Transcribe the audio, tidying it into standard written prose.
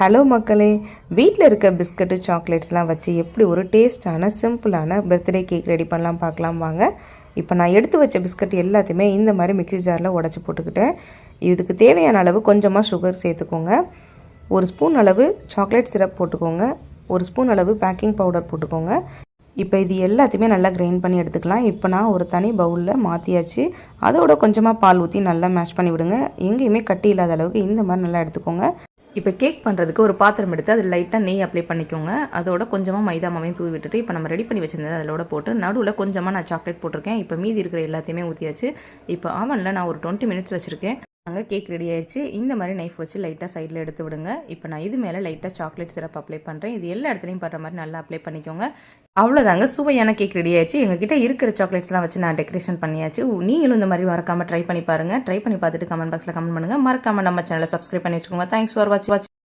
Hello மக்களே, வீட்டில் இருக்க பிஸ்கட்டு சாக்லேட்ஸ்லாம் வச்சு எப்படி ஒரு டேஸ்டான சிம்பிளான பர்த்டே கேக் ரெடி பண்ணலாம் பார்க்கலாம் வாங்க. இப்போ நான் எடுத்து வச்ச பிஸ்கட் எல்லாத்தையுமே இந்த மாதிரி மிக்ஸி ஜாரில் உடச்சி போட்டுக்கிட்டேன். இதுக்கு தேவையான அளவு கொஞ்சமாக சுகர் சேர்த்துக்கோங்க. ஒரு ஸ்பூன் அளவு சாக்லேட் சிரப் போட்டுக்கோங்க. ஒரு ஸ்பூன் அளவு பேக்கிங் பவுடர் போட்டுக்கோங்க. இப்போ இது எல்லாத்தையுமே நல்லா கிரைண்ட் பண்ணி எடுத்துக்கலாம். இப்போ நான் ஒரு தனி பவுலில் மாற்றியாச்சு. அதோட கொஞ்சமாக பால் ஊற்றி நல்லா மேஷ் பண்ணி விடுங்க. எங்கேயுமே கட்டி இல்லாத அளவுக்கு இந்த மாதிரி நல்லா எடுத்துக்கோங்க. இப்போ கேக் பண்ணுறதுக்கு ஒரு பாத்திரம் எடுத்து அதில் லைட்டாக நெய் அப்ளை பண்ணிக்கோங்க. அதோட கொஞ்சமாக மைதா மாவையும் தூவி விட்டுட்டு இப்போ நம்ம ரெடி பண்ணி வச்சிருந்தது அதோட போட்டு நடுவில் கொஞ்சமாக நான் சாக்லேட் போட்டிருக்கேன். இப்போ மீதி இருக்கிற எல்லாத்தையுமே ஊற்றியாச்சு. இப்போ ஆவனில் நான் ஒரு 20 மினிட்ஸ் வச்சுருக்கேன். அங்கே கேக் ரெடி ஆயிடுச்சு. இந்த மாதிரி நைஃப் வச்சு லைட்டாக சைடில் எடுத்து விடுங்க. இப்போ நான் இது மேலே லைட்டாக சாக்லேட் சிரப் அப்ளை பண்ணுறேன். இது எல்லா இடத்துலையும் படுற மாதிரி நல்லா அப்ளை பண்ணிக்கோங்க. அவ்வளோதாங்க, சுவையான கேக் ரெடி ஆயிடுச்சு. எங்ககிட்ட இருக்கிற சாக்லேட்ஸ்லாம் வச்சு நான் டெக்கரேஷன் பண்ணியாச்சு. நீங்களும் இந்த மாதிரி மறக்காமல் ட்ரை பண்ணி பாருங்கள். ட்ரை பண்ணி பார்த்துட்டு கமெண்ட் பாக்ஸில் கமெண்ட் பண்ணுங்கள். மறக்காமல் நம்ம சேனலை சப்ஸ்கிரைப் பண்ணி வச்சுக்கோங்க. தேங்க்ஸ் ஃபார் வாட்சிங்.